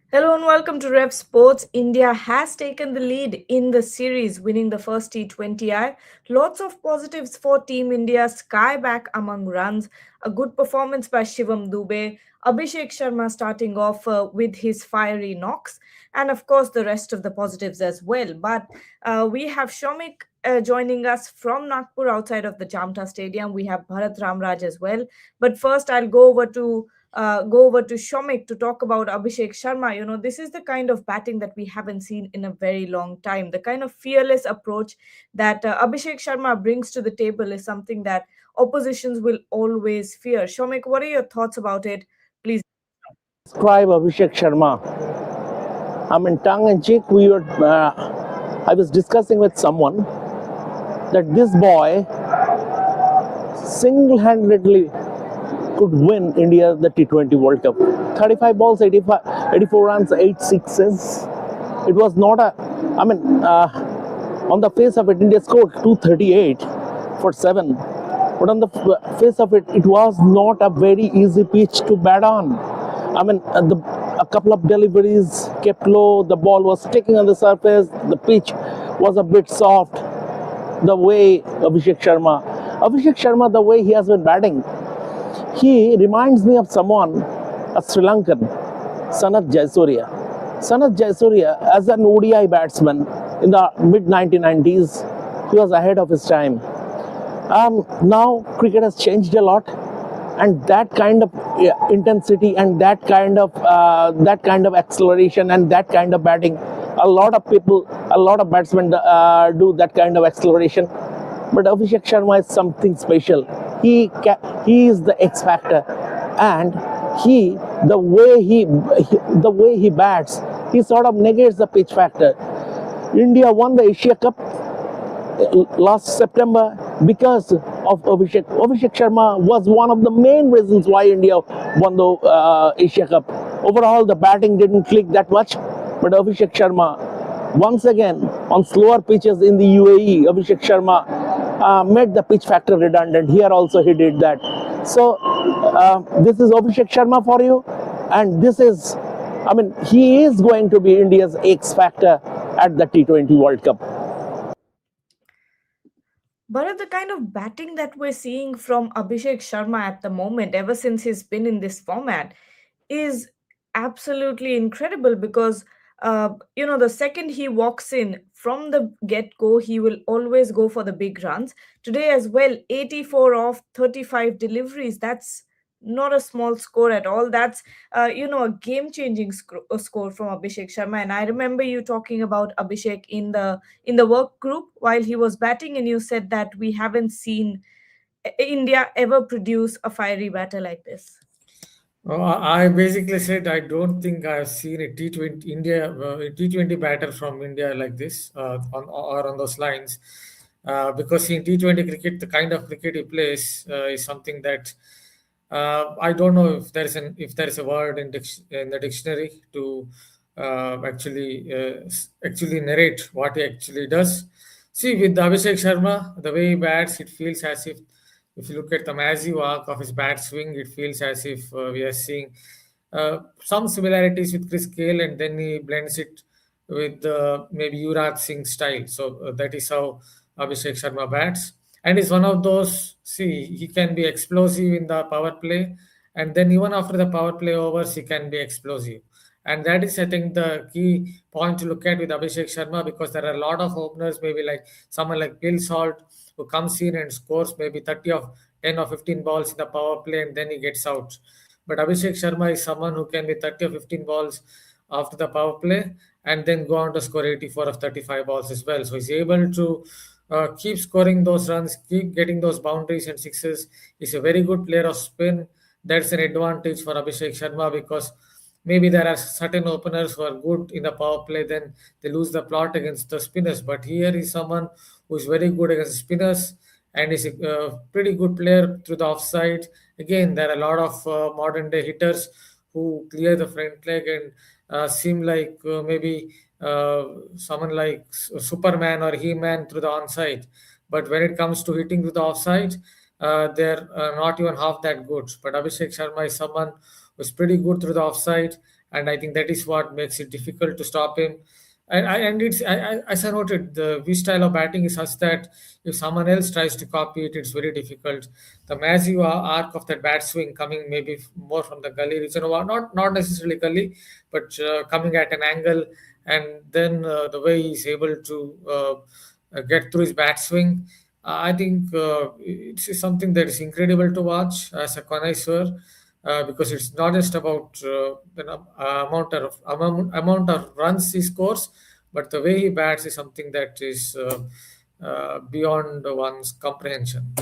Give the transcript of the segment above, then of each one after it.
Hello and welcome to Rev Sports. India has taken the lead in the series, winning the first T20I. Lots of positives for Team India. Sky back among runs. A good performance by Shivam Dube. Abhishek Sharma starting off with his fiery knocks. And of course, the rest of the positives as well. But we have Shomik joining us from Nagpur outside of the Jamta Stadium. We have Bharat Ramraj as well. But first, I'll go over to Shomik to talk about Abhishek Sharma. This is the kind of batting that we haven't seen in a very long time. The kind of fearless approach that Abhishek Sharma brings to the table is something that oppositions will always fear. Shomik, what are your thoughts about it? Please. Describe Abhishek Sharma. I mean, tongue in cheek, I was discussing with someone that this boy single-handedly could win India the T20 World Cup. 35 balls, 84 runs, 8 sixes. It was not on the face of it, India scored 238 for 7. But on the face of it, it was not a very easy pitch to bat on. A couple of deliveries kept low, the ball was sticking on the surface, the pitch was a bit soft. The way Abhishek Sharma, the way he has been batting, he reminds me of someone, a Sri Lankan, Sanath Jayasuriya. Sanath Jayasuriya, as an ODI batsman in the mid-1990s, he was ahead of his time. Now cricket has changed a lot, and that kind of intensity and that kind of acceleration and that kind of batting, a lot of batsmen do that kind of acceleration. But Abhishek Sharma is something special. He is the X factor, and the way he bats, he sort of negates the pitch factor. India won the Asia Cup last September because of Abhishek. Abhishek Sharma was one of the main reasons why India won the Asia Cup. Overall, the batting didn't click that much, but Abhishek Sharma, once again, on slower pitches in the UAE, Abhishek Sharma made the pitch factor redundant. Here also he did that. So this is Abhishek Sharma for you, and he is going to be India's X factor at the T20 World Cup. But the kind of batting that we're seeing from Abhishek Sharma at the moment, ever since he's been in this format, is absolutely incredible because the second he walks in from the get-go, he will always go for the big runs. Today as well, 84 off 35 deliveries. That's not a small score at all. That's a game-changing score from Abhishek Sharma. And I remember you talking about Abhishek in the work group while he was batting, and you said that we haven't seen India ever produce a fiery batter like this. I basically said I don't think I've seen a T20 India a T20 batter from India like this on those lines, because in T20 cricket the kind of cricket he plays is something that I don't know if there is a word in the dictionary to actually narrate what he actually does. See, with Abhishek Sharma, the way he bats, it feels as if you look at the massive arc of his bat swing, it feels as if we are seeing some similarities with Chris Gale, and then he blends it with maybe Yuvraj Singh style. So that is how Abhishek Sharma bats. And is one of those, see, he can be explosive in the power play, and then even after the power play overs, he can be explosive. And that is, I think, the key point to look at with Abhishek Sharma, because there are a lot of openers, maybe like someone like Bill Salt, who comes in and scores maybe 30 of 10 or 15 balls in the power play and then he gets out. But Abhishek Sharma is someone who can be 30 or 15 balls after the power play and then go on to score 84 of 35 balls as well. So he's able to keep scoring those runs, keep getting those boundaries and sixes. He's a very good player of spin. That's an advantage for Abhishek Sharma, because maybe there are certain openers who are good in the power play, then they lose the plot against the spinners. But here is someone who is very good against spinners and is a pretty good player through the offside. Again, there are a lot of modern day hitters who clear the front leg and seem like maybe someone like Superman or He-Man through the onside. But when it comes to hitting through the offside, they're not even half that good. But Abhishek Sharma is someone who's pretty good through the offside, and I think that is what makes it difficult to stop him. And as I noted, the his style of batting is such that if someone else tries to copy it, it's very difficult. The massive arc of that bat swing coming maybe more from the gully region, or not necessarily gully, but coming at an angle, and then the way he's able to get through his bat swing. I think it's something that is incredible to watch as a connoisseur, because it's not just about amount of runs he scores, but the way he bats is something that is beyond one's comprehension.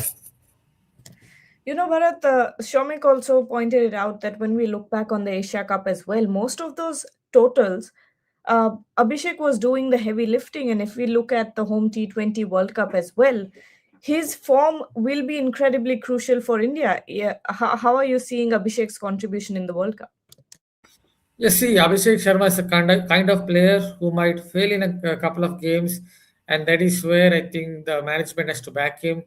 Bharat, Shomik also pointed it out that when we look back on the Asia Cup as well, most of those totals, Abhishek was doing the heavy lifting. And if we look at the home T20 World Cup as well, his form will be incredibly crucial for India. Yeah, how are you seeing Abhishek's contribution in the World Cup? Yes, see, Abhishek Sharma is a kind of player who might fail in a couple of games, and that is where I think the management has to back him,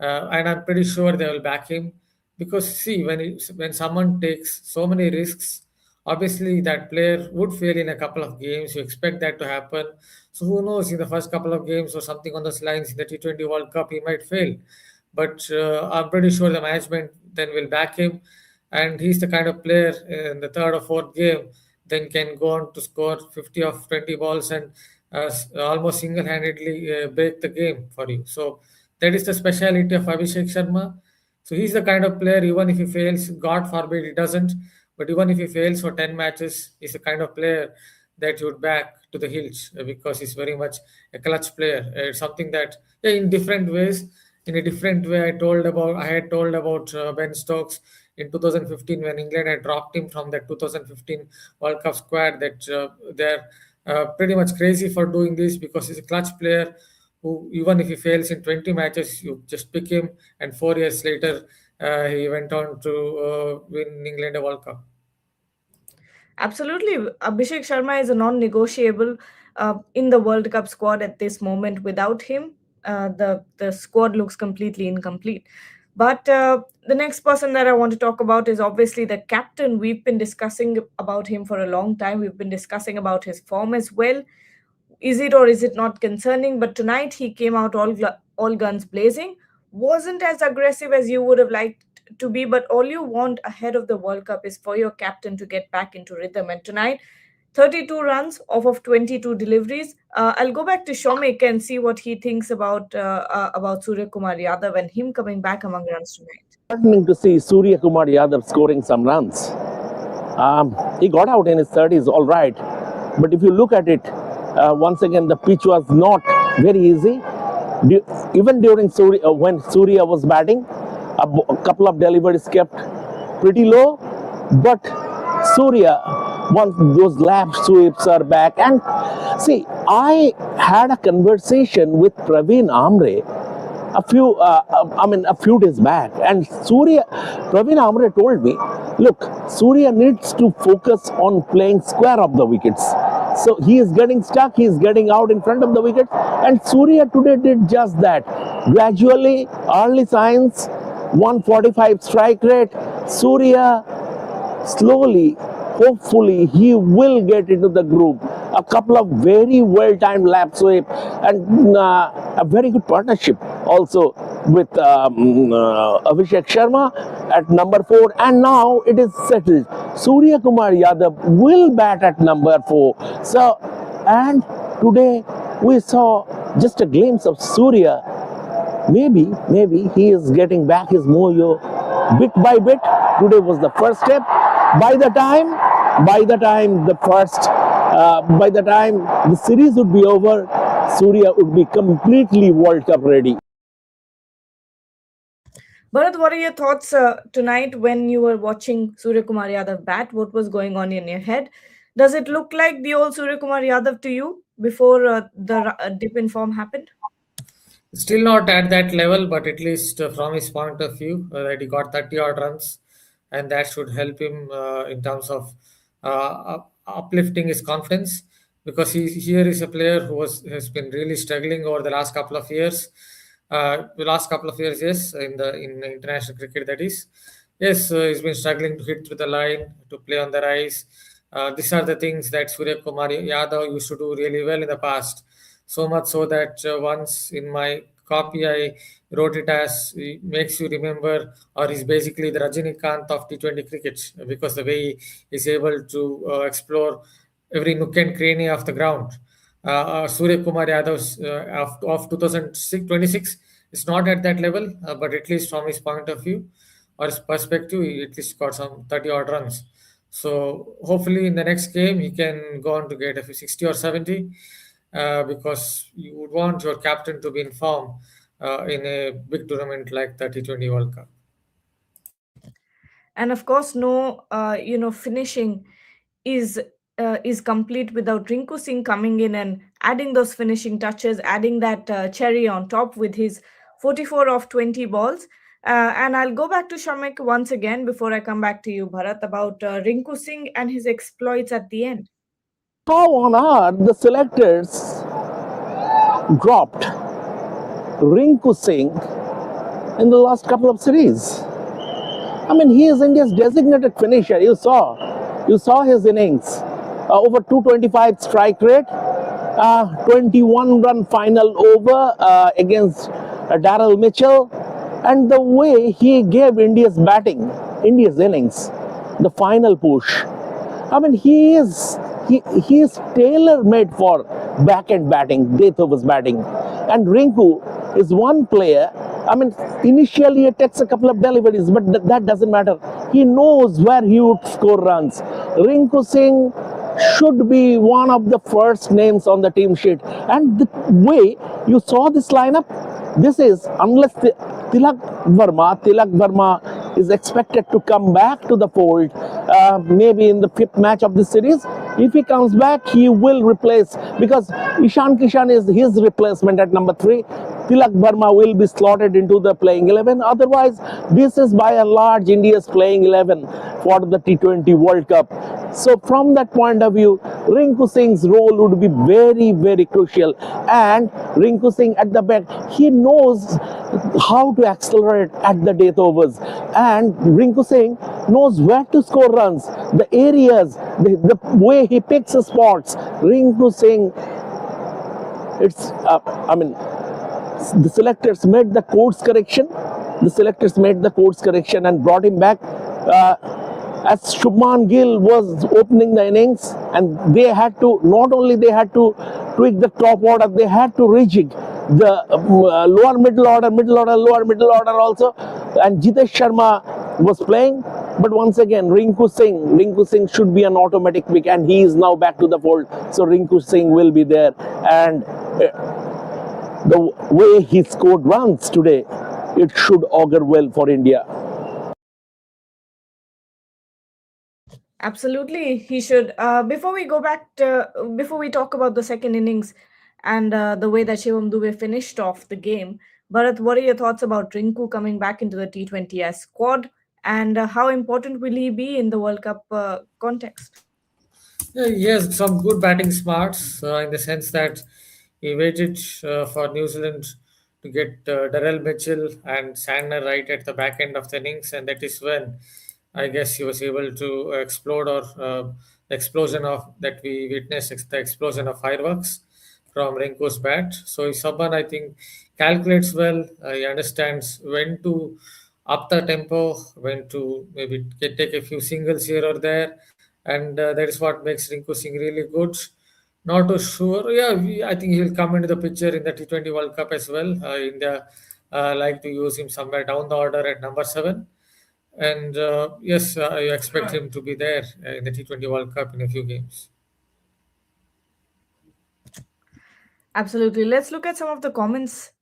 and I'm pretty sure they will back him because see, when someone takes so many risks, obviously that player would fail in a couple of games. You expect that to happen. So who knows, in the first couple of games or something on those lines in the T20 World Cup, he might fail, but I'm pretty sure the management then will back him, and he's the kind of player in the third or fourth game then can go on to score 50 of 20 balls and almost single-handedly break the game for you. So that is the speciality of Abhishek Sharma. So he's the kind of player, even if he fails, God forbid he doesn't, but even if he fails for 10 matches, he's the kind of player that you would back to the hills because he's very much a clutch player. It's something that, yeah, in different ways, in a different way, I had told about Ben Stokes in 2015 when England had dropped him from that 2015 World Cup squad. That they're pretty much crazy for doing this because he's a clutch player who, even if he fails in 20 matches, you just pick him, and 4 years later, he went on to win England a World Cup. Absolutely. Abhishek Sharma is a non negotiable in the World Cup squad at this moment. Without him, the squad looks completely incomplete. But the next person that I want to talk about is obviously the captain. We've been discussing about him for a long time. We've been discussing about his form as well. Is it or is it not concerning? But tonight he came out all guns blazing. Wasn't as aggressive as you would have liked to be, but all you want ahead of the World Cup is for your captain to get back into rhythm. And tonight, 32 runs off of 22 deliveries. I'll go back to Shomik and see what he thinks about Suryakumar Yadav and him coming back among runs tonight. Heartening to see Suryakumar Yadav scoring some runs. He got out in his 30s, all right. But if you look at it, once again, the pitch was not very easy. Even during when Surya was batting, a couple of deliveries kept pretty low. But Surya, once those lap sweeps are back, and see, I had a conversation with Praveen Amre a few days back, and Praveen Amre told me, look, Surya needs to focus on playing square of the wickets. So he is getting stuck, he is getting out in front of the wicket, and Surya today did just that. Gradually, early signs, 145 strike rate, Surya slowly, hopefully, he will get into the group. A couple of very well-timed lap sweep and a very good partnership also with Abhishek Sharma at number 4. And now it is settled. Suryakumar Yadav will bat at number 4. So, and today we saw just a glimpse of Surya. Maybe he is getting back his mojo bit by bit. Today was the first step. By the time the series would be over, Surya would be completely World Cup ready. Bharat, what are your thoughts tonight when you were watching Suryakumar Yadav bat? What was going on in your head? Does it look like the old Suryakumar Yadav to you before the dip in form happened? Still not at that level, but at least from his point of view, that he got 30 odd runs, and that should help him in terms of uplifting his confidence, because here is a player who has been really struggling over the last couple of years. Yes, in international cricket, that is. Yes, he's been struggling to hit through the line, to play on the rise. These are the things that Suryakumar Yadav used to do really well in the past. So much so that once in my copy I wrote it as makes you remember, or is basically the Rajinikanth of T20 cricket, because the way he is able to explore every nook and cranny of the ground. Surya Kumar Yadav's of 2026 is not at that level, but at least from his point of view or his perspective, he at least got some 30 odd runs. So hopefully in the next game he can go on to get a 60 or 70, because you would want your captain to be in form in a big tournament like the T20 World Cup. And of course, no, finishing is is complete without Rinku Singh coming in and adding those finishing touches, adding that cherry on top with his 44 of 20 balls. And I'll go back to Shamik once again before I come back to you, Bharat, about Rinku Singh and his exploits at the end. How on earth the selectors dropped Rinku Singh in the last couple of series? I mean, he is India's designated finisher. You saw his innings. Over 225 strike rate, 21 run final over against Darrell Mitchell, and the way he gave India's innings, the final push. I mean, he is tailor made for backhand batting, death overs batting, and Rinku is one player. I mean, initially it takes a couple of deliveries, but that doesn't matter. He knows where he would score runs. Rinku Singh should be one of the first names on the team sheet. And the way you saw this lineup, this is unless Tilak Verma is expected to come back to the fold, maybe in the fifth match of this series. If he comes back, he will replace, because Ishan Kishan is his replacement at number 3. Tilak Verma will be slotted into the playing 11. Otherwise, this is by and large India's playing 11 for the T20 World Cup. So from that point of view, Rinku Singh's role would be very, very crucial. And Rinku Singh at the back, he knows how to accelerate at the death overs. And Rinku Singh knows where to score runs, the areas, the way he picks his spots. Rinku Singh, I mean, the selectors made the course correction. The selectors made the course correction and brought him back. As Shubman Gill was opening the innings, and they had to, not only they had to tweak the top order, they had to rejig the lower middle order, lower middle order also. And Jitesh Sharma was playing, but once again, Rinku Singh should be an automatic pick, and he is now back to the fold. So Rinku Singh will be there, and the way he scored runs today, it should augur well for India. Absolutely, he should. Before we talk about the second innings and the way that Shivam Dube finished off the game, Bharat, what are your thoughts about Rinku coming back into the T20I squad, and how important will he be in the World Cup context? Yeah, he has some good batting smarts, in the sense that he waited for New Zealand to get Darrell Mitchell and Sandner right at the back end of the innings, and that is when I guess he was able to explode, or the explosion of that we witnessed, the explosion of fireworks from Rinko's bat. So he's someone I think calculates well. He understands when to up the tempo, when to maybe take a few singles here or there, and that is what makes Rinku Singh really good. Not too sure. Yeah, I think he will come into the picture in the T20 World Cup as well. India like to use him somewhere down the order at number 7. And yes, I expect him to be there in the T20 World Cup in a few games. Absolutely. Let's look at some of the comments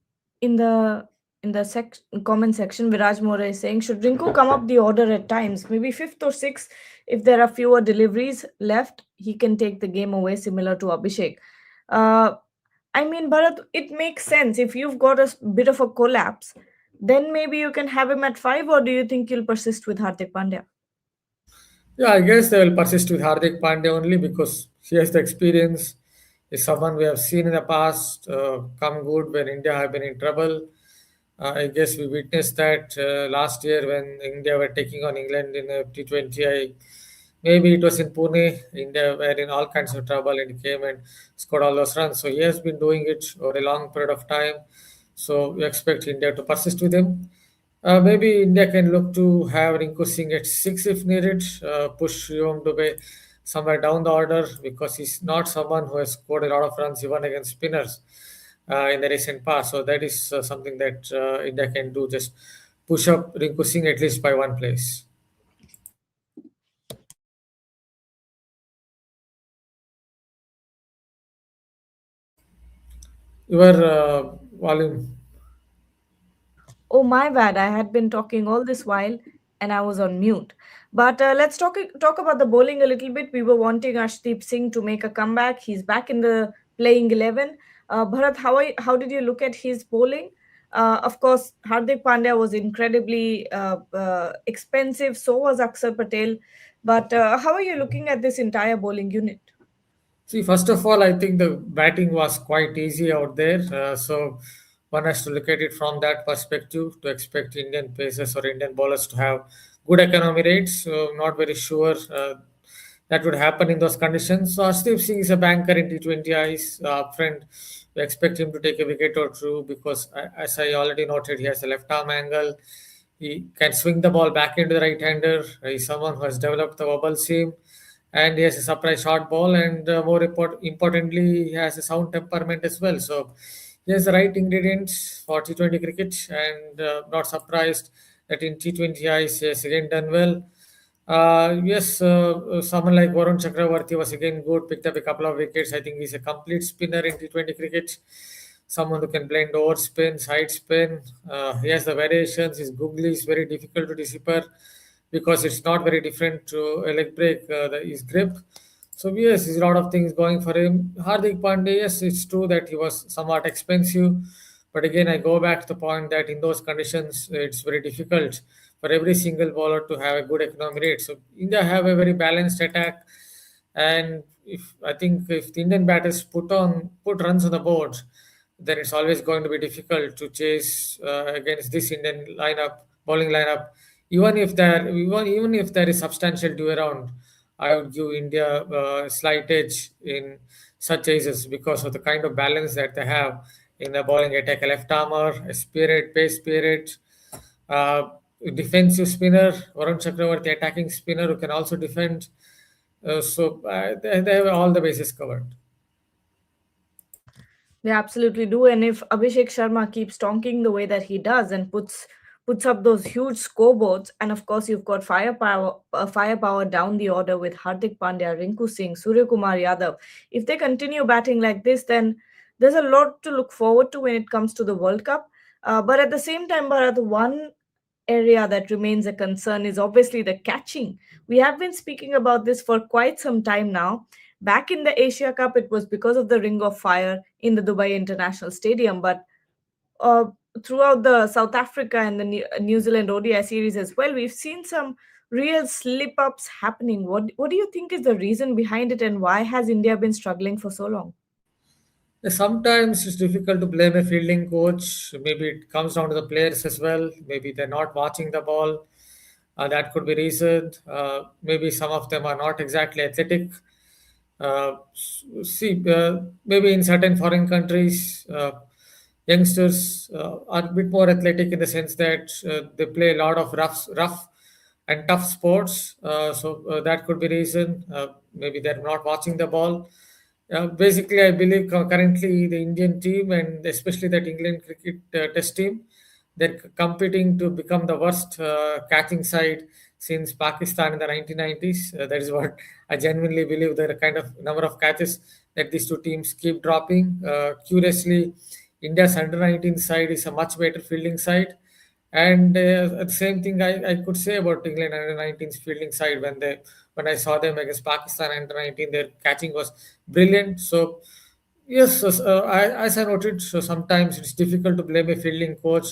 in the comment section. Viraj More is saying, should Rinku come up the order at times, maybe fifth or sixth, if there are fewer deliveries left, he can take the game away, similar to Abhishek. Uh, I mean, Bharat, it makes sense. If you've got a bit of a collapse, then maybe you can have him at 5, or do you think you'll persist with Hardik Pandya? Yeah, I guess they will persist with Hardik Pandya only because he has the experience. Is someone we have seen in the past come good when India have been in trouble. I guess we witnessed that last year when India were taking on England in a T20I. Maybe it was in Pune, India, were in all kinds of trouble and he came and scored all those runs. So he has been doing it over a long period of time. So we expect India to persist with him. Maybe India can look to have Rinku Singh at six if needed, push Shivam Dube somewhere down the order because he's not someone who has scored a lot of runs even against spinners in the recent past. So that is something that India can do, just push up Rinku Singh at least by one place. Your volume. Oh, my bad. I had been talking all this while and I was on mute. But let's talk about the bowling a little bit. We were wanting Ashdeep Singh to make a comeback. He's back in the playing 11. Bharat, how did you look at his bowling? Of course, Hardik Pandya was incredibly expensive. So was Akshar Patel. But how are you looking at this entire bowling unit? See, first of all, I think the batting was quite easy out there. So one has to look at it from that perspective to expect Indian pacers or Indian bowlers to have good economy rates. So not very sure that would happen in those conditions. So Arshdeep Singh is a banker in T20I's friend. We expect him to take a wicket or two because, as I already noted, he has a left arm angle. He can swing the ball back into the right hander. He's someone who has developed the wobble seam and he has a surprise short ball. And importantly, he has a sound temperament as well. So he has the right ingredients for T20 cricket, and not surprised that in T20I he has again done well. Yes, someone like Varun Chakravarti was again good, picked up a couple of wickets. I think he's a complete spinner in T20 cricket. Someone who can blend over spin, side spin. He has the variations. His googly is very difficult to decipher because it's not very different to a leg break, his grip. So yes, there's a lot of things going for him. Hardik Pandey, yes, it's true that he was somewhat expensive, but again, I go back to the point that in those conditions, it's very difficult for every single bowler to have a good economy rate. So India have a very balanced attack, and if I think if the Indian batters put runs on the board, then it's always going to be difficult to chase against this Indian lineup, bowling lineup. Even if there is substantial due around, I would give India a slight edge in such cases because of the kind of balance that they have in the bowling attack. A left armour, a spirit, pace spirit, uh, defensive spinner, Varun Chakravarti attacking spinner who can also defend. They have all the bases covered. They absolutely do. And if Abhishek Sharma keeps tonking the way that he does and puts up those huge scoreboards, and of course you've got firepower down the order with Hardik Pandya, Rinku Singh, Suryakumar Yadav. If they continue batting like this, then there's a lot to look forward to when it comes to the World Cup. But at the same time, Bharat, one area that remains a concern is obviously the catching. We have been speaking about this for quite some time now. Back in the Asia Cup, it was because of the Ring of Fire in the Dubai International Stadium, but uh, throughout the South Africa and the New Zealand ODI series as well, we've seen some real slip ups happening. What do you think is the reason behind it, and why has India been struggling for so long? Sometimes it's difficult to blame a fielding coach. Maybe it comes down to the players as well. Maybe they're not watching the ball. That could be reason. Maybe some of them are not exactly athletic. Maybe in certain foreign countries, youngsters are a bit more athletic in the sense that they play a lot of rough and tough sports. That could be reason. Maybe they're not watching the ball. Basically, I believe currently the Indian team and especially that England cricket test team, they're competing to become the worst catching side since Pakistan in the 1990s. That is what I genuinely believe. The kind of number of catches that these two teams keep dropping. Curiously, India's under 19 side is a much better fielding side. And the same thing I could say about England under 19's fielding side when I saw them against Pakistan under 19, their catching was brilliant. So yes, as I noted, so sometimes it's difficult to blame a fielding coach,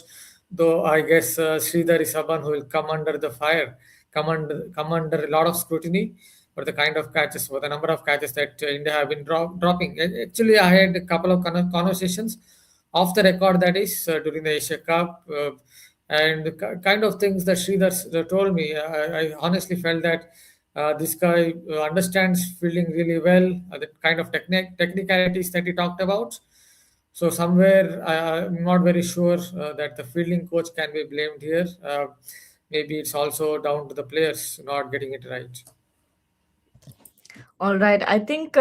though I guess Sridhar is someone who will come under the fire, come under a lot of scrutiny for the kind of catches, for the number of catches that India have been dropping. Actually, I had a couple of conversations off the record, that is, during the Asia Cup. And the kind of things that Sridhar told me, I honestly felt that This guy understands fielding really well, the kind of technicalities that he talked about. So somewhere I'm not very sure that the fielding coach can be blamed here. Maybe it's also down to the players not getting it right. All right. I think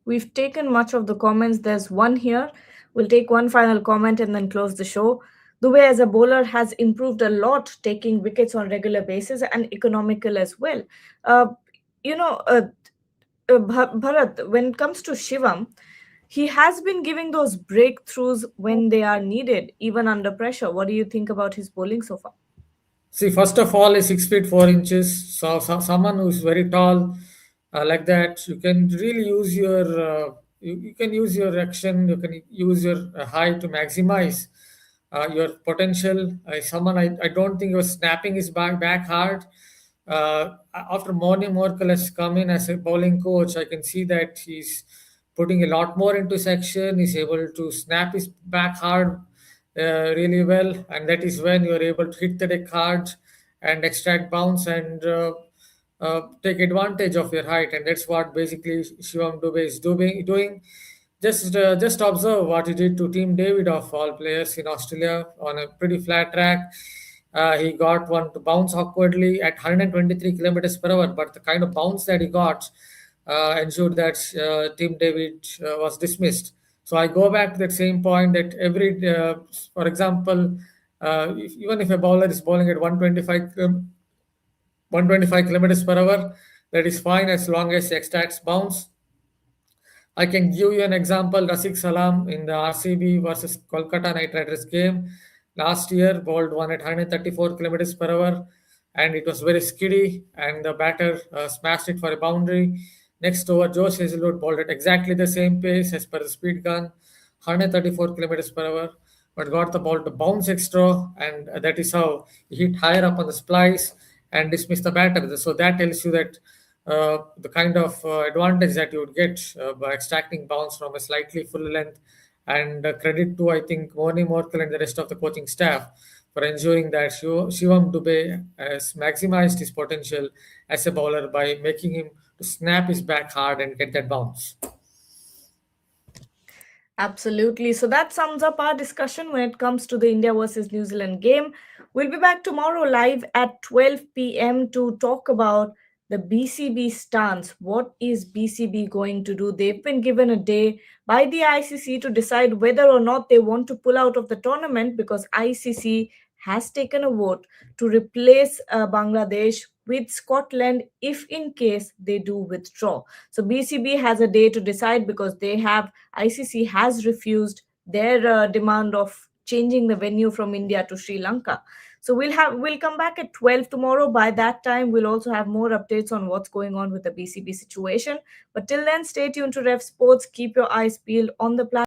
we've taken much of the comments. There's one here. We'll take one final comment and then close the show. Dube as a bowler has improved a lot, taking wickets on regular basis and economical as well. Uh, you know, Bharat, when it comes to Shivam, he has been giving those breakthroughs when they are needed, even under pressure. What do you think about his bowling so far? See, first of all, is 6 feet 4 inches. So someone who's very tall, like that, you can really use you can use your action, you can use your height to maximize your potential. Someone I don't think he was snapping his back hard. After Moni Morkel has come in as a bowling coach, I can see that he's putting a lot more into section. He's able to snap his back hard really well, and that is when you're able to hit the deck hard and extract bounce and take advantage of your height. And that's what basically Shivam Dube is doing. Just observe what he did to Team David of all players in Australia on a pretty flat track. He got one to bounce awkwardly at 123 kilometers per hour, but the kind of bounce that he got ensured that Team David was dismissed. So I go back to that same point that for example, even if a bowler is bowling at 125 kilometers per hour, that is fine as long as he extracts bounce. I can give you an example. Rasik Salam in the RCB versus Kolkata Knight Riders game last year bowled one at 134 kilometers per hour, and it was very skiddy, and the batter smashed it for a boundary. Next over, Josh Hazlewood bowled at exactly the same pace as per the speed gun, 134 kilometers per hour, but got the ball to bounce extra, and that is how he hit higher up on the splice and dismissed the batter. So that tells you that the kind of advantage that you would get by extracting bounce from a slightly full length. And credit to, I think, Moni Morkel and the rest of the coaching staff for ensuring that Shivam Dube has maximized his potential as a bowler by making him to snap his back hard and get that bounce. Absolutely. So that sums up our discussion when it comes to the India versus New Zealand game. We'll be back tomorrow live at 12 p.m. to talk about the BCB stance. What is BCB going to do? They've been given a day by the ICC to decide whether or not they want to pull out of the tournament, because ICC has taken a vote to replace Bangladesh with Scotland if in case they do withdraw. So BCB has a day to decide, because ICC has refused their demand of changing the venue from India to Sri Lanka. So we'll come back at 12 tomorrow. By that time, we'll also have more updates on what's going on with the BCB situation. But till then, stay tuned to Rev Sports. Keep your eyes peeled on the platform.